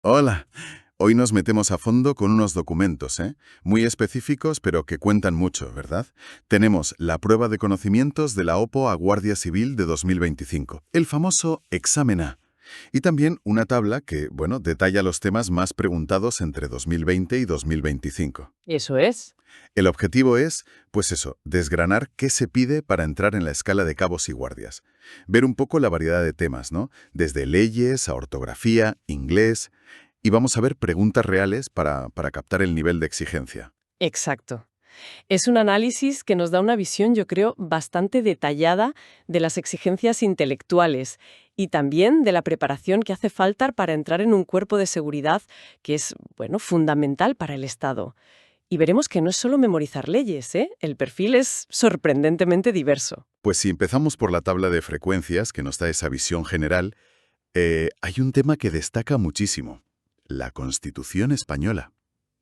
Hola. Hoy nos metemos a fondo con unos documentos, ¿eh? Muy específicos, pero que cuentan mucho, ¿verdad? Tenemos la prueba de conocimientos de la OPO a Guardia Civil de 2025, el famoso Examen A. Y también una tabla que, bueno, detalla los temas más preguntados entre 2020 y 2025. Eso es. El objetivo es, pues eso, desgranar qué se pide para entrar en la escala de cabos y guardias. Ver un poco la variedad de temas, ¿no? Desde leyes a ortografía, inglés. Y vamos a ver preguntas reales para captar el nivel de exigencia. Exacto. Es un análisis que nos da una visión, yo creo, bastante detallada de las exigencias intelectuales y también de la preparación que hace falta para entrar en un cuerpo de seguridad que es, bueno, fundamental para el Estado. Y veremos que no es solo memorizar leyes, ¿eh? El perfil es sorprendentemente diverso. Pues si empezamos por la tabla de frecuencias, que nos da esa visión general, hay un tema que destaca muchísimo: la Constitución española.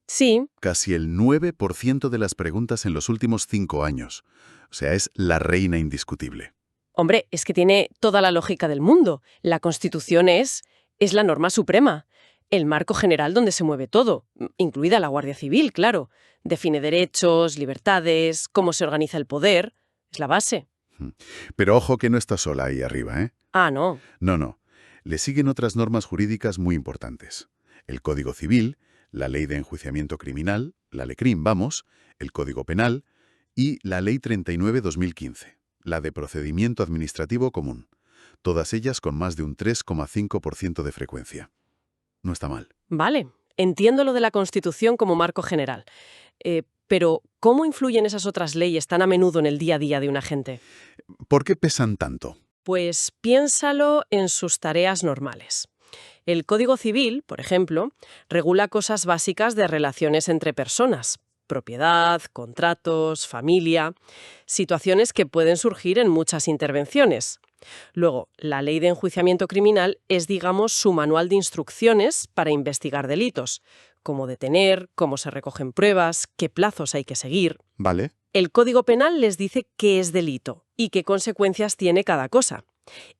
Sí, Casi el 9% de las preguntas en los últimos 5 años. O sea, es la reina indiscutible. hombre, es que tiene toda la lógica del mundo. La Constitución es la norma suprema, el marco general donde se mueve todo, incluida la Guardia Civil, claro. Define derechos, libertades, cómo se organiza el poder. Es la base. Mm. Pero ojo que no está sola ahí arriba, ¿eh? Ah, no. No, no. Le siguen otras normas jurídicas muy importantes: el Código Civil, la Ley de Enjuiciamiento Criminal, la LECRIM, vamos, el Código Penal y la Ley 39/2015, la de Procedimiento Administrativo Común. Todas ellas con más de un 3,5% de frecuencia. No está mal. Vale, entiendo lo de la Constitución como marco general. Pero, ¿cómo influyen esas otras leyes tan a menudo en el día a día de un agente? ¿Por qué pesan tanto? Pues piénsalo en sus tareas normales. El Código Civil, por ejemplo, regula cosas básicas de relaciones entre personas: propiedad, contratos, familia, situaciones que pueden surgir en muchas intervenciones. Luego, la Ley de Enjuiciamiento Criminal es, digamos, su manual de instrucciones para investigar delitos: cómo detener, cómo se recogen pruebas, qué plazos hay que seguir. ¿Vale? El Código Penal les dice qué es delito y qué consecuencias tiene cada cosa.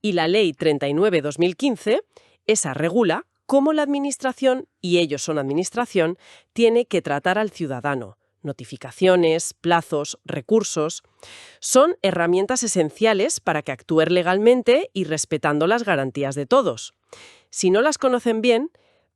Y la Ley 39/2015, esa regula cómo la Administración, y ellos son Administración, tiene que tratar al ciudadano. Notificaciones, plazos, recursos. Son herramientas esenciales para que actúen legalmente y respetando las garantías de todos. Si no las conocen bien,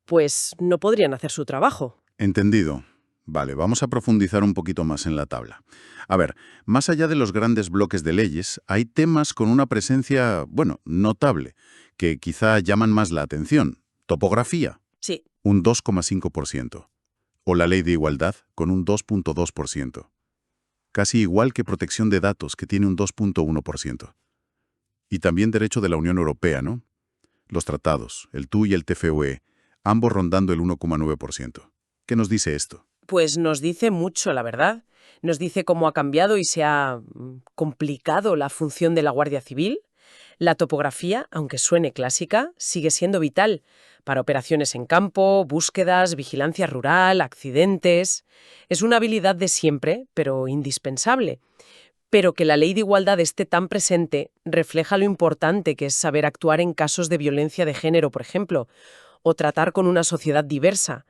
pues no podrían hacer su trabajo. Entendido. Vale, vamos a profundizar un poquito más en la tabla. A ver, más allá de los grandes bloques de leyes, hay temas con una presencia, bueno, notable, que quizá llaman más la atención. Topografía, Sí. un 2,5%. O la ley de igualdad, con un 2,2%. Casi igual que protección de datos, que tiene un 2,1%. Y también derecho de la Unión Europea, ¿no? Los tratados, el TU y el TFUE, ambos rondando el 1,9%. ¿Qué nos dice esto? Pues nos dice mucho, la verdad. Nos dice cómo ha cambiado y se ha complicado la función de la Guardia Civil. La topografía, aunque suene clásica, sigue siendo vital para operaciones en campo, búsquedas, vigilancia rural, accidentes. Es una habilidad de siempre, pero indispensable. Pero que la ley de igualdad esté tan presente refleja lo importante que es saber actuar en casos de violencia de género, por ejemplo, o tratar con una sociedad diversa.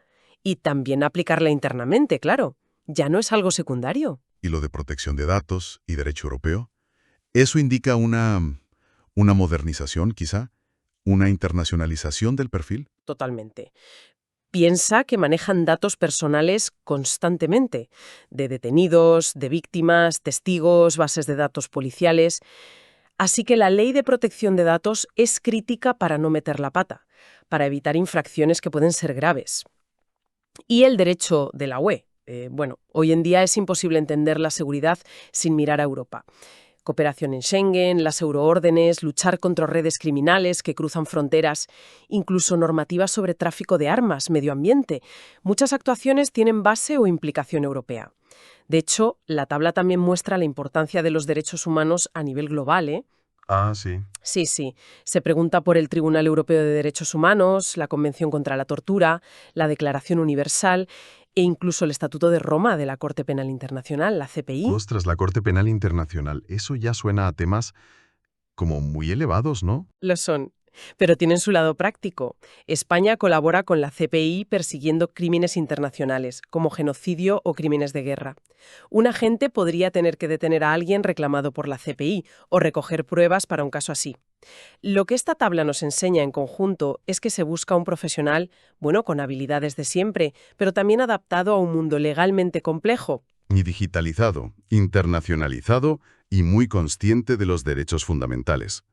Y también aplicarla internamente, claro. Ya no es algo secundario. ¿Y lo de protección de datos y derecho europeo? ¿Eso indica una modernización, quizá? ¿Una internacionalización del perfil? Totalmente. Piensa que manejan datos personales constantemente, de detenidos, de víctimas, testigos, bases de datos policiales. Así que la ley de protección de datos es crítica para no meter la pata, para evitar infracciones que pueden ser graves. Y el derecho de la UE. Bueno, hoy en día es imposible entender la seguridad sin mirar a Europa. Cooperación en Schengen, las euroórdenes, luchar contra redes criminales que cruzan fronteras, incluso normativas sobre tráfico de armas, medio ambiente. Muchas actuaciones tienen base o implicación europea. De hecho, la tabla también muestra la importancia de los derechos humanos a nivel global, ¿eh? Ah, sí. Sí, sí. Se pregunta por el Tribunal Europeo de Derechos Humanos, la Convención contra la Tortura, la Declaración Universal e incluso el Estatuto de Roma de la Corte Penal Internacional, la CPI. Ostras, la Corte Penal Internacional. Eso ya suena a temas como muy elevados, ¿no? Lo son. pero tienen su lado práctico. España colabora con la CPI persiguiendo crímenes internacionales, como genocidio o crímenes de guerra. Un agente podría tener que detener a alguien reclamado por la CPI o recoger pruebas para un caso así. Lo que esta tabla nos enseña en conjunto es que se busca un profesional, bueno, con habilidades de siempre, pero también adaptado a un mundo legalmente complejo. Y digitalizado, internacionalizado y muy consciente de los derechos fundamentales.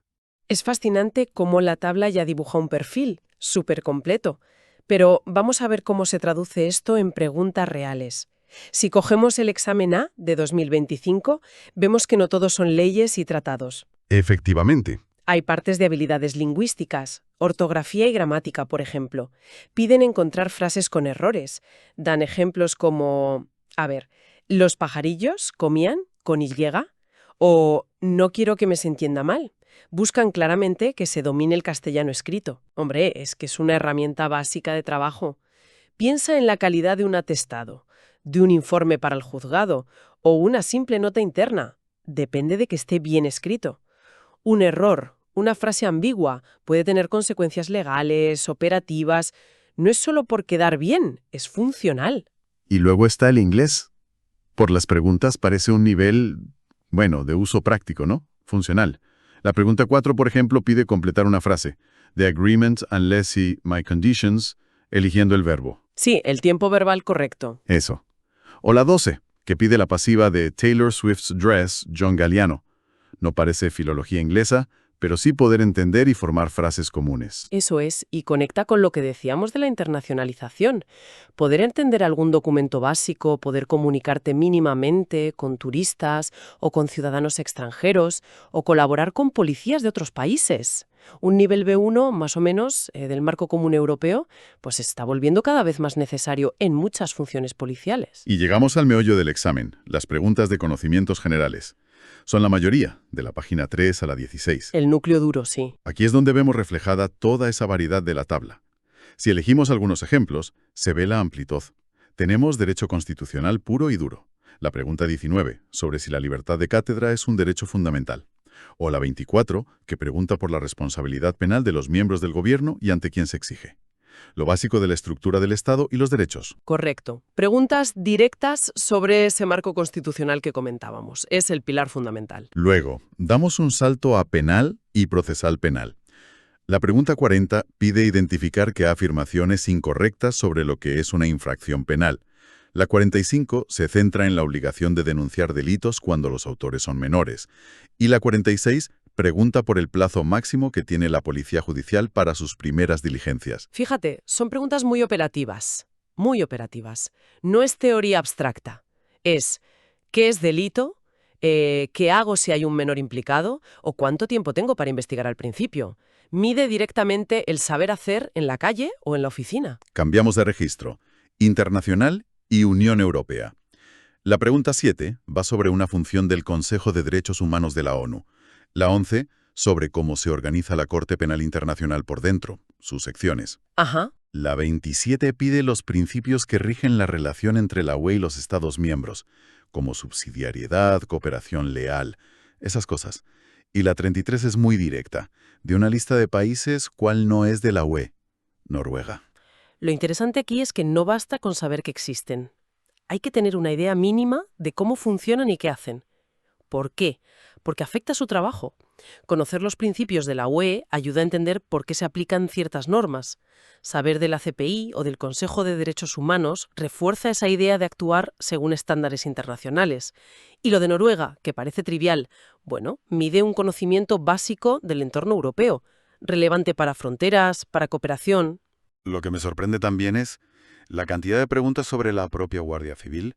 Es fascinante cómo la tabla ya dibuja un perfil, súper completo. Pero vamos a ver cómo se traduce esto en preguntas reales. Si cogemos el examen A de 2025, vemos que no todos son leyes y tratados. Efectivamente. Hay partes de habilidades lingüísticas, ortografía y gramática, por ejemplo. Piden encontrar frases con errores. Dan ejemplos como, ¿los pajarillos comían con Y? O no quiero que me se entienda mal. Buscan claramente que se domine el castellano escrito. Hombre, es que es una herramienta básica de trabajo. Piensa en la calidad de un atestado, de un informe para el juzgado o una simple nota interna. Depende de que esté bien escrito. Un error, una frase ambigua, puede tener consecuencias legales, operativas. No es solo por quedar bien, es funcional. Y luego está el inglés. Por las preguntas parece un nivel, bueno, de uso práctico, ¿no? Funcional. La pregunta 4, por ejemplo, pide completar una frase. The agreement unless my conditions, eligiendo el verbo. Sí, el tiempo verbal correcto. Eso. O la 12, que pide la pasiva de Taylor Swift's Dress, John Galliano. No parece filología inglesa, pero sí poder entender y formar frases comunes. Eso es, y conecta con lo que decíamos de la internacionalización. Poder entender algún documento básico, poder comunicarte mínimamente con turistas o con ciudadanos extranjeros, o colaborar con policías de otros países. Un nivel B1, más o menos, del marco común europeo, pues se está volviendo cada vez más necesario en muchas funciones policiales. Y llegamos al meollo del examen, las preguntas de conocimientos generales. Son la mayoría, de la página 3 a la 16. El núcleo duro, sí. Aquí es donde vemos reflejada toda esa variedad de la tabla. Si elegimos algunos ejemplos, se ve la amplitud. Tenemos derecho constitucional puro y duro. La pregunta 19, sobre si la libertad de cátedra es un derecho fundamental. O la 24, que pregunta por la responsabilidad penal de los miembros del gobierno y ante quién se exige. Lo básico de la estructura del Estado y los derechos. Correcto. Preguntas directas sobre ese marco constitucional que comentábamos. Es el pilar fundamental. Luego, damos un salto a penal y procesal penal. La pregunta 40 pide identificar que afirmaciones incorrectas sobre lo que es una infracción penal. La 45 se centra en la obligación de denunciar delitos cuando los autores son menores. Y la 46 pregunta por el plazo máximo que tiene la Policía Judicial para sus primeras diligencias. Fíjate, son preguntas muy operativas. Muy operativas. No es teoría abstracta. Es, ¿qué es delito? ¿Qué hago si hay un menor implicado? ¿O cuánto tiempo tengo para investigar al principio? Mide directamente el saber hacer en la calle o en la oficina. Cambiamos de registro. Internacional y Unión Europea. La pregunta 7 va sobre una función del Consejo de Derechos Humanos de la ONU. La 11, sobre cómo se organiza la Corte Penal Internacional por dentro, sus secciones. Ajá. La 27 pide los principios que rigen la relación entre la UE y los Estados miembros, como subsidiariedad, cooperación leal, esas cosas. Y la 33 es muy directa, de una lista de países cuál no es de la UE, Noruega. Lo interesante aquí es que no basta con saber que existen. Hay que tener una idea mínima de cómo funcionan y qué hacen. ¿Por qué? Porque afecta a su trabajo. Conocer los principios de la UE ayuda a entender por qué se aplican ciertas normas. Saber de la CPI o del Consejo de Derechos Humanos refuerza esa idea de actuar según estándares internacionales. Y lo de Noruega, que parece trivial, bueno, mide un conocimiento básico del entorno europeo, relevante para fronteras, para cooperación. Lo que me sorprende también es la cantidad de preguntas sobre la propia Guardia Civil.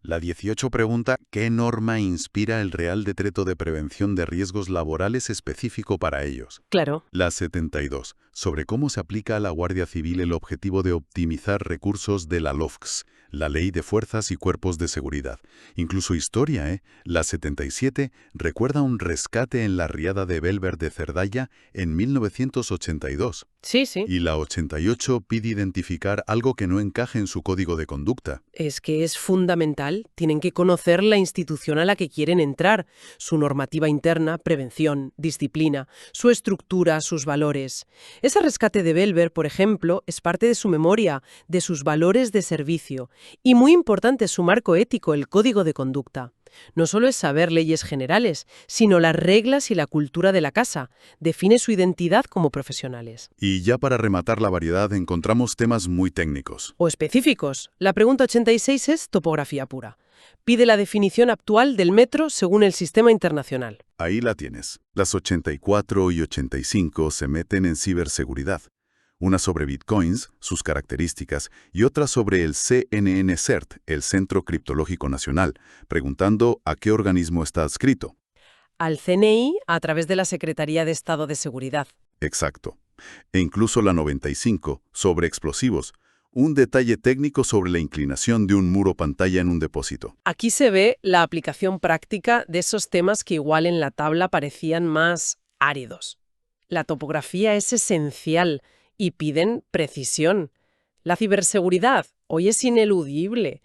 La 18 pregunta ¿qué norma inspira el Real Decreto de Prevención de Riesgos Laborales específico para ellos? Claro. La 72, sobre cómo se aplica a la Guardia Civil el objetivo de optimizar recursos de la LOFCS, la Ley de Fuerzas y Cuerpos de Seguridad. Incluso historia, ¿eh? La 77 recuerda un rescate en la riada de Belver de Cerdanya en 1982. Sí, sí. Y la 88 pide identificar algo que no encaje en su código de conducta. Es que es fundamental. Tienen que conocer la institución a la que quieren entrar, su normativa interna, prevención, disciplina, su estructura, sus valores. Ese rescate de Belver, por ejemplo, es parte de su memoria, de sus valores de servicio. Y muy importante su marco ético, el código de conducta. No solo es saber leyes generales, sino las reglas y la cultura de la casa. Define su identidad como profesionales. Y ya para rematar la variedad encontramos temas muy técnicos. O específicos. La pregunta 86 es topografía pura. Pide la definición actual del metro según el sistema internacional. Ahí la tienes. Las 84 y 85 se meten en ciberseguridad. Una sobre bitcoins, sus características, y otra sobre el CNNCERT, el Centro Criptológico Nacional, preguntando a qué organismo está adscrito. Al CNI a través de la Secretaría de Estado de Seguridad. Exacto. E incluso la 95, sobre explosivos, un detalle técnico sobre la inclinación de un muro pantalla en un depósito. Aquí se ve la aplicación práctica de esos temas que igual en la tabla parecían más áridos. La topografía es esencial y piden precisión. La ciberseguridad hoy es ineludible.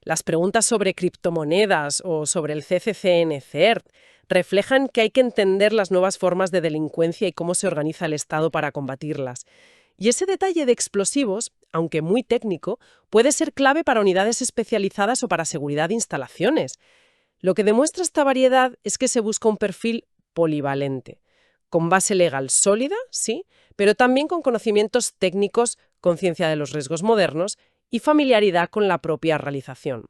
Las preguntas sobre criptomonedas o sobre el CCCN-CERT reflejan que hay que entender las nuevas formas de delincuencia y cómo se organiza el Estado para combatirlas. Y ese detalle de explosivos, aunque muy técnico, puede ser clave para unidades especializadas o para seguridad de instalaciones. Lo que demuestra esta variedad es que se busca un perfil polivalente, con base legal sólida, sí, pero también con conocimientos técnicos, conciencia de los riesgos modernos y familiaridad con la propia realización.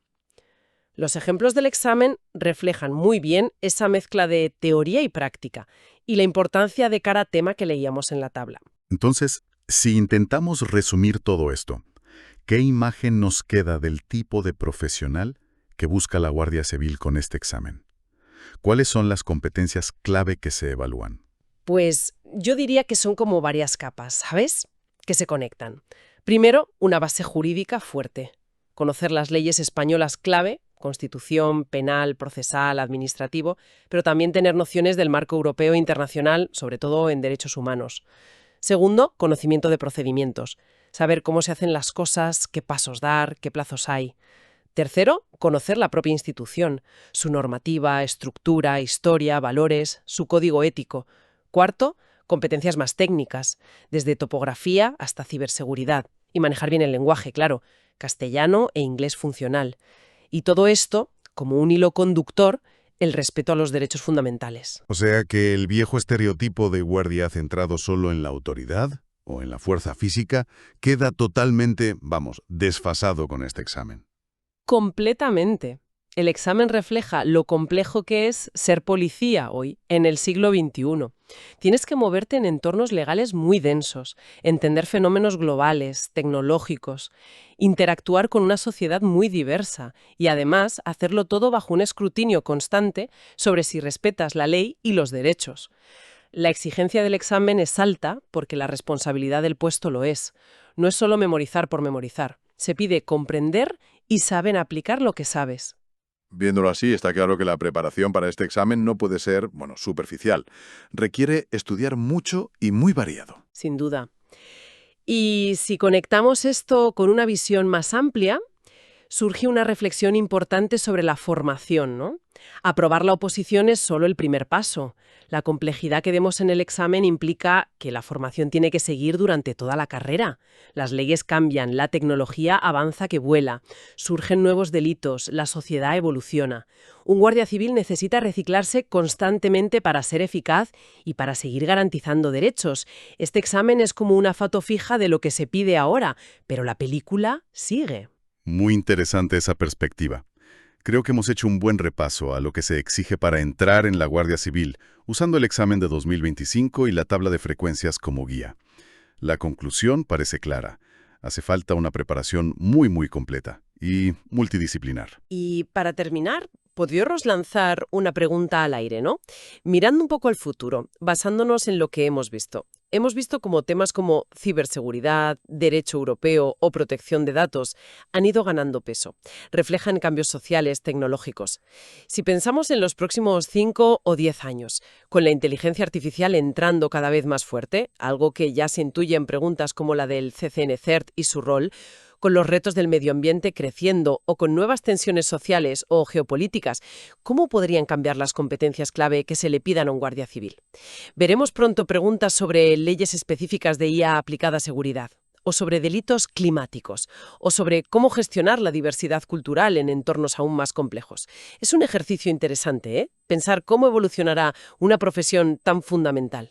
Los ejemplos del examen reflejan muy bien esa mezcla de teoría y práctica y la importancia de cada tema que leíamos en la tabla. Entonces, si intentamos resumir todo esto, ¿qué imagen nos queda del tipo de profesional que busca la Guardia Civil con este examen? ¿Cuáles son las competencias clave que se evalúan? Pues yo diría que son como varias capas, ¿sabes? Que se conectan. Primero, una base jurídica fuerte. Conocer las leyes españolas clave, Constitución, penal, procesal, administrativo, pero también tener nociones del marco europeo e internacional, sobre todo en derechos humanos. Segundo, conocimiento de procedimientos. Saber cómo se hacen las cosas, qué pasos dar, qué plazos hay. Tercero, conocer la propia institución, su normativa, estructura, historia, valores, su código ético. Cuarto, competencias más técnicas, desde topografía hasta ciberseguridad. Y manejar bien el lenguaje, claro, castellano e inglés funcional. Y todo esto, como un hilo conductor, el respeto a los derechos fundamentales. O sea que el viejo estereotipo de guardia centrado solo en la autoridad o en la fuerza física queda totalmente, desfasado con este examen. Completamente. El examen refleja lo complejo que es ser policía hoy, en el siglo XXI. Tienes que moverte en entornos legales muy densos, entender fenómenos globales, tecnológicos, interactuar con una sociedad muy diversa y además hacerlo todo bajo un escrutinio constante sobre si respetas la ley y los derechos. La exigencia del examen es alta porque la responsabilidad del puesto lo es. No es solo memorizar por memorizar. Se pide comprender y saber aplicar lo que sabes. Viéndolo así, está claro que la preparación para este examen no puede ser, superficial. Requiere estudiar mucho y muy variado. Sin duda. Y si conectamos esto con una visión más amplia, surge una reflexión importante sobre la formación, ¿no? Aprobar la oposición es solo el primer paso. La complejidad que vemos en el examen implica que la formación tiene que seguir durante toda la carrera. Las leyes cambian, la tecnología avanza que vuela, surgen nuevos delitos, la sociedad evoluciona. Un guardia civil necesita reciclarse constantemente para ser eficaz y para seguir garantizando derechos. Este examen es como una foto fija de lo que se pide ahora, pero la película sigue. Muy interesante esa perspectiva. Creo que hemos hecho un buen repaso a lo que se exige para entrar en la Guardia Civil, usando el examen de 2025 y la tabla de frecuencias como guía. La conclusión parece clara. Hace falta una preparación muy completa y multidisciplinar. Y para terminar, Podríamos lanzar una pregunta al aire, ¿no? Mirando un poco al futuro, basándonos en lo que hemos visto. Hemos visto cómo temas como ciberseguridad, derecho europeo o protección de datos han ido ganando peso. Reflejan cambios sociales, tecnológicos. Si pensamos en los próximos 5 o 10 años, con la inteligencia artificial entrando cada vez más fuerte, algo que ya se intuye en preguntas como la del CCN-CERT y su rol, con los retos del medio ambiente creciendo o con nuevas tensiones sociales o geopolíticas, ¿cómo podrían cambiar las competencias clave que se le pidan a un guardia civil? Veremos pronto preguntas sobre leyes específicas de IA aplicada a seguridad, o sobre delitos climáticos, o sobre cómo gestionar la diversidad cultural en entornos aún más complejos. Es un ejercicio interesante, ¿eh? Pensar cómo evolucionará una profesión tan fundamental.